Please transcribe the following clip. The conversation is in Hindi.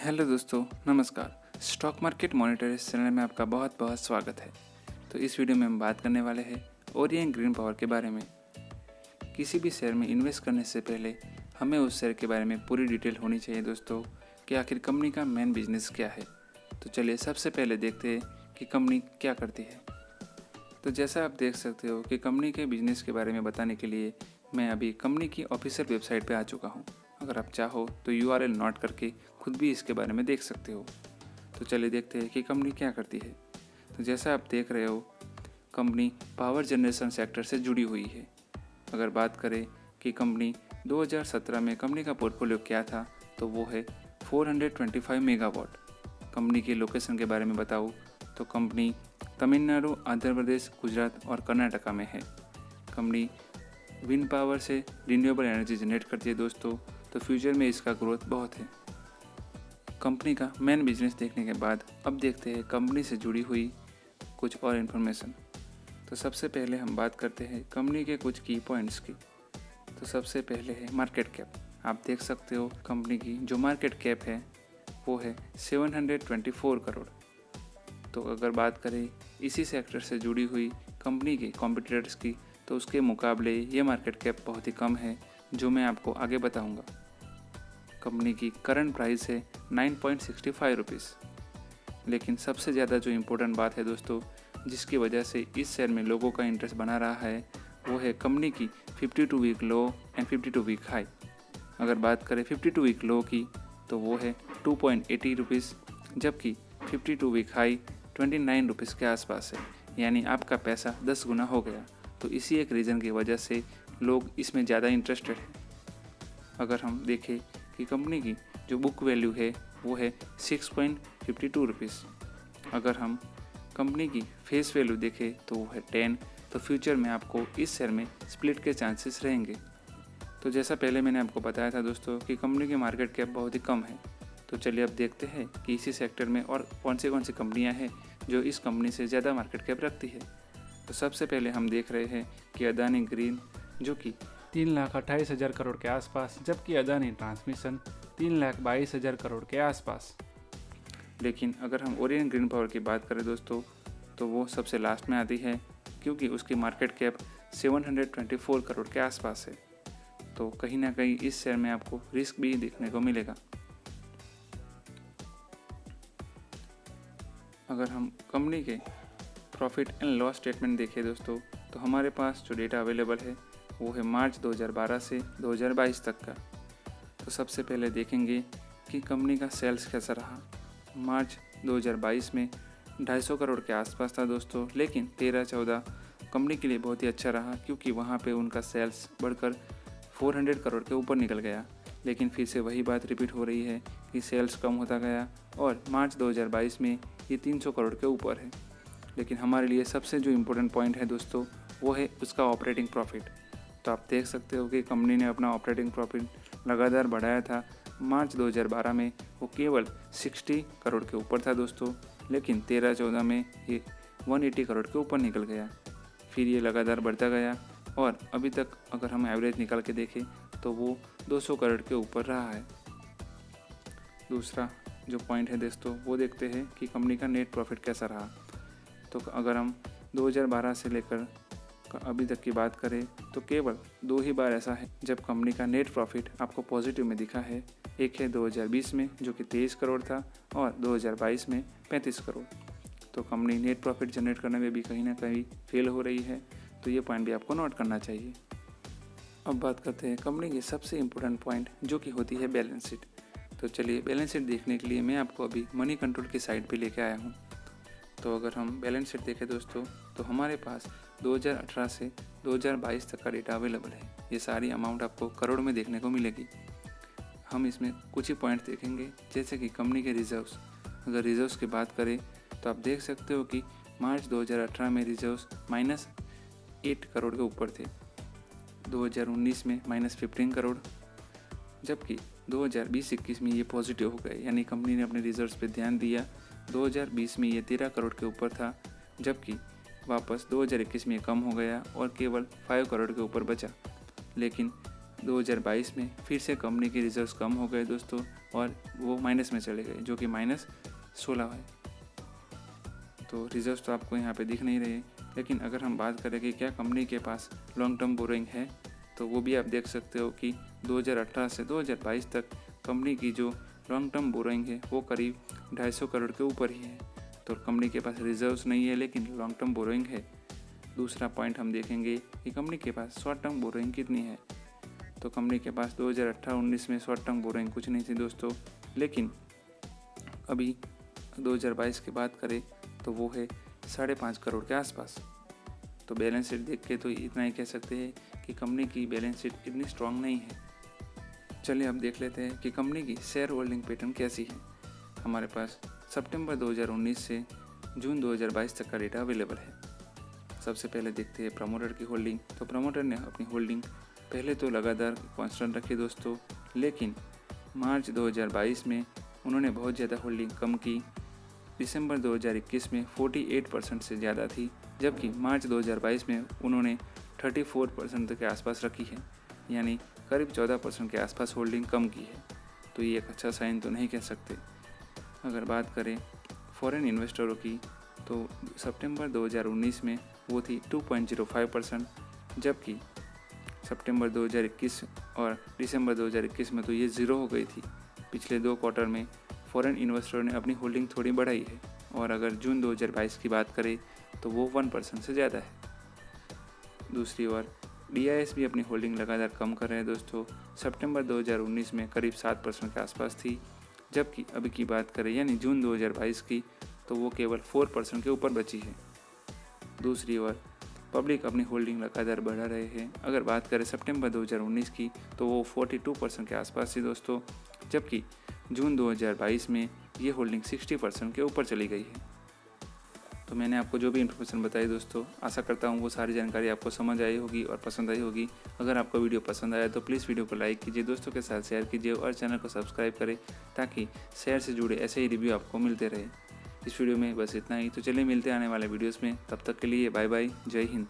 हेलो दोस्तों, नमस्कार। स्टॉक मार्केट मॉनिटर इस चैनल में आपका बहुत बहुत स्वागत है। तो इस वीडियो में हम बात करने वाले हैं ओरिएंट ग्रीन पावर के बारे में। किसी भी शेयर में इन्वेस्ट करने से पहले हमें उस शेयर के बारे में पूरी डिटेल होनी चाहिए दोस्तों कि आखिर कंपनी का मेन बिजनेस क्या है। तो चलिए सबसे पहले देखते हैं कि कंपनी क्या करती है। तो जैसा आप देख सकते हो कि कंपनी के बिजनेस के बारे में बताने के लिए मैं अभी कंपनी की ऑफिशियल वेबसाइट पे आ चुका हूँ। अगर आप चाहो तो URL नोट करके खुद भी इसके बारे में देख सकते हो। तो चलिए देखते हैं कि कंपनी क्या करती है। तो जैसा आप देख रहे हो, कंपनी पावर जनरेशन सेक्टर से जुड़ी हुई है। अगर बात करें कि कंपनी 2017 में कंपनी का पोर्टफोलियो क्या था, तो वो है 425 मेगावाट। कंपनी की लोकेशन के बारे में बताऊँ तो कंपनी तमिलनाडु, आंध्र प्रदेश, गुजरात और कर्नाटका में है। कंपनी विंड पावर से रिन्यूएबल एनर्जी जनरेट करती है दोस्तों, तो फ्यूचर में इसका ग्रोथ बहुत है। कंपनी का मेन बिजनेस देखने के बाद अब देखते हैं कंपनी से जुड़ी हुई कुछ और इन्फॉर्मेशन। तो सबसे पहले हम बात करते हैं कंपनी के कुछ की पॉइंट्स की। तो सबसे पहले है मार्केट कैप। आप देख सकते हो कंपनी की जो मार्केट कैप है वो है 724 करोड़। तो अगर बात करें इसी सेक्टर से जुड़ी हुई कंपनी के कॉम्पिटिटर्स की, तो उसके मुकाबले ये मार्केट कैप बहुत ही कम है, जो मैं आपको आगे बताऊंगा। कंपनी की करंट प्राइस है 9.65 रुपीज़। लेकिन सबसे ज़्यादा जो इम्पोर्टेंट बात है दोस्तों, जिसकी वजह से इस शेयर में लोगों का इंटरेस्ट बना रहा है, वो है कंपनी की 52 week low and 52 week high. अगर बात करें 52 वीक लो की, तो वो है 2.80 रुपीज़, जबकि 52 वीक हाई 29 रुपीज़ के आसपास है। यानी आपका पैसा 10 गुना हो गया। तो इसी एक रीज़न की वजह से लोग इसमें ज़्यादा इंटरेस्टेड हैं। अगर हम देखें कि कंपनी की जो बुक वैल्यू है वो है 6.52 रुपीज़। अगर हम कंपनी की फेस वैल्यू देखें तो वो है 10। तो फ्यूचर में आपको इस शेयर में स्प्लिट के चांसेस रहेंगे। तो जैसा पहले मैंने आपको बताया था दोस्तों कि कंपनी की मार्केट कैप बहुत ही कम है। तो चलिए अब देखते हैं कि इसी सेक्टर में और कौन सी कंपनियां हैं जो इस कंपनी से ज़्यादा मार्केट कैप रखती है। तो सबसे पहले हम देख रहे हैं कि अदानी ग्रीन, जो कि 3,28,000 करोड़ के आसपास, जबकि अदानी ट्रांसमिशन 3,22,000 करोड़ के आसपास। लेकिन अगर हम ओरिएंट ग्रीन पावर की बात करें दोस्तों, तो वो सबसे लास्ट में आती है, क्योंकि उसकी मार्केट कैप 724 करोड़ के आसपास है। तो कहीं ना कहीं इस शेयर में आपको रिस्क भी देखने को मिलेगा। अगर हम कंपनी के प्रॉफिट एंड लॉस स्टेटमेंट देखें दोस्तों, तो हमारे पास जो डेटा अवेलेबल है वो है मार्च 2012 से 2022 तक का। तो सबसे पहले देखेंगे कि कंपनी का सेल्स कैसा रहा। मार्च 2022 में 250 करोड़ के आसपास था दोस्तों, लेकिन 13-14 कंपनी के लिए बहुत ही अच्छा रहा, क्योंकि वहाँ पे उनका सेल्स बढ़कर 400 करोड़ के ऊपर निकल गया। लेकिन फिर से वही बात रिपीट हो रही है कि सेल्स कम होता गया और मार्च 2022 में ये 300 करोड़ के ऊपर है। लेकिन हमारे लिए सबसे जो इम्पोर्टेंट पॉइंट है दोस्तों, वो है उसका ऑपरेटिंग प्रॉफिट। तो आप देख सकते हो कि कंपनी ने अपना ऑपरेटिंग प्रॉफिट लगातार बढ़ाया था। मार्च 2012 में वो केवल 60 करोड़ के ऊपर था दोस्तों, लेकिन 13-14 में ये 180 करोड़ के ऊपर निकल गया। फिर ये लगातार बढ़ता गया और अभी तक अगर हम एवरेज निकाल के देखें तो वो 200 करोड़ के ऊपर रहा है। दूसरा जो पॉइंट है दोस्तों, वो देखते हैं कि कंपनी का नेट प्रॉफिट कैसा रहा। तो अगर हम 2012 से लेकर अभी तक की बात करें तो केवल 2 ही बार ऐसा है जब कंपनी का नेट प्रॉफिट आपको पॉजिटिव में दिखा है। एक है 2020 में जो कि 23 करोड़ था और 2022 में 35 करोड़। तो कंपनी नेट प्रॉफिट जनरेट करने में भी कहीं ना कहीं फेल हो रही है। तो ये पॉइंट भी आपको नोट करना चाहिए। अब बात करते हैं कंपनी की सबसे इम्पोर्टेंट पॉइंट, जो कि होती है बैलेंस शीट। तो चलिए बैलेंस शीट देखने के लिए मैं आपको अभी मनी कंट्रोल की साइट पे लेके आया हूँ। तो अगर हम बैलेंस शीट देखें दोस्तों, तो हमारे पास 2018 से 2022 तक का डेटा अवेलेबल है। ये सारी अमाउंट आपको करोड़ में देखने को मिलेगी। हम इसमें कुछ ही पॉइंट्स देखेंगे, जैसे कि कंपनी के रिजर्व्स। अगर रिजर्व्स की बात करें तो आप देख सकते हो कि मार्च 2018 में रिजर्व्स -8 करोड़ के ऊपर थे, 2019 में -15 करोड़, जबकि 2020-21 में ये पॉजिटिव हो गए। यानी कंपनी ने अपने रिजर्व्स पे ध्यान दिया। 2020 में ये 13 करोड़ के ऊपर था, जबकि वापस 2021 में कम हो गया और केवल 5 करोड़ के ऊपर बचा। लेकिन 2022 में फिर से कंपनी के रिजर्व्स कम हो गए दोस्तों और वो माइनस में चले गए, जो कि -16 है। तो रिजर्व्स तो आपको यहाँ पे दिख नहीं रहे, लेकिन अगर हम बात करें कि क्या कंपनी के पास लॉन्ग टर्म बोरोइंग है, तो वो भी आप देख सकते हो कि 2018 से 2022 तक कंपनी की जो लॉन्ग टर्म बोरोइंग है वो करीब 250 करोड़ के ऊपर ही है। तो कंपनी के पास रिजर्व्स नहीं है लेकिन लॉन्ग टर्म बोरोइंग है। दूसरा पॉइंट हम देखेंगे कि कंपनी के पास शॉर्ट टर्म बोरोइंग कितनी है। तो कंपनी के पास 2018-19 में शॉर्ट टर्म बोरोइंग कुछ नहीं थी दोस्तों, लेकिन अभी 2022 की बात करें तो वो है 5.5 करोड़ के आसपास। तो बैलेंस शीट देख के तो इतना ही कह सकते हैं कि कंपनी की बैलेंस शीट इतनी स्ट्रांग नहीं है। चलिए अब देख लेते हैं कि कंपनी की शेयर होल्डिंग पैटर्न कैसी है। हमारे पास सितंबर 2019 से जून 2022 तक का डेटा अवेलेबल है। सबसे पहले देखते हैं प्रमोटर की होल्डिंग। तो प्रमोटर ने अपनी होल्डिंग पहले तो लगातार कांस्टेंट रखी दोस्तों, लेकिन मार्च 2022 में उन्होंने बहुत ज़्यादा होल्डिंग कम की। दिसंबर 2021 में 48% से ज़्यादा थी, जबकि मार्च 2022 में उन्होंने 34% के आसपास रखी है, यानी करीब 14% के आसपास होल्डिंग कम की है। तो ये एक अच्छा साइन तो नहीं कह सकते। अगर बात करें फॉरेन इन्वेस्टरों की, तो सितंबर 2019 में वो थी 2.05%, जबकि सितंबर 2021 और दिसंबर 2021 में तो ये 0 हो गई थी। पिछले 2 क्वार्टर में फॉरेन इन्वेस्टरों ने अपनी होल्डिंग थोड़ी बढ़ाई है, और अगर जून 2022 की बात करें तो वो 1% से ज़्यादा है। दूसरी ओर DIS भी अपनी होल्डिंग लगातार कम कर रहे हैं दोस्तों। सितंबर 2019 में करीब 7% के आसपास थी, जबकि अभी की बात करें यानी जून 2022 की, तो वो केवल 4% के ऊपर बची है। दूसरी ओर पब्लिक अपनी होल्डिंग लगातार बढ़ा रहे हैं। अगर बात करें सितंबर 2019 की, तो वो 42% के आसपास थी दोस्तों, जबकि जून 2022 में ये होल्डिंग 60% के ऊपर चली गई है। तो मैंने आपको जो भी इन्फॉर्मेशन बताई दोस्तों, आशा करता हूँ वो सारी जानकारी आपको समझ आई होगी और पसंद आई होगी। अगर आपको वीडियो पसंद आया तो प्लीज़ वीडियो को लाइक कीजिए, दोस्तों के साथ शेयर कीजिए और चैनल को सब्सक्राइब करें, ताकि शेयर से जुड़े ऐसे ही रिव्यू आपको मिलते रहे। इस वीडियो में बस इतना ही। तो चलिए मिलते हैं आने वाले वीडियोज़ में, तब तक के लिए बाय बाय, जय हिंद।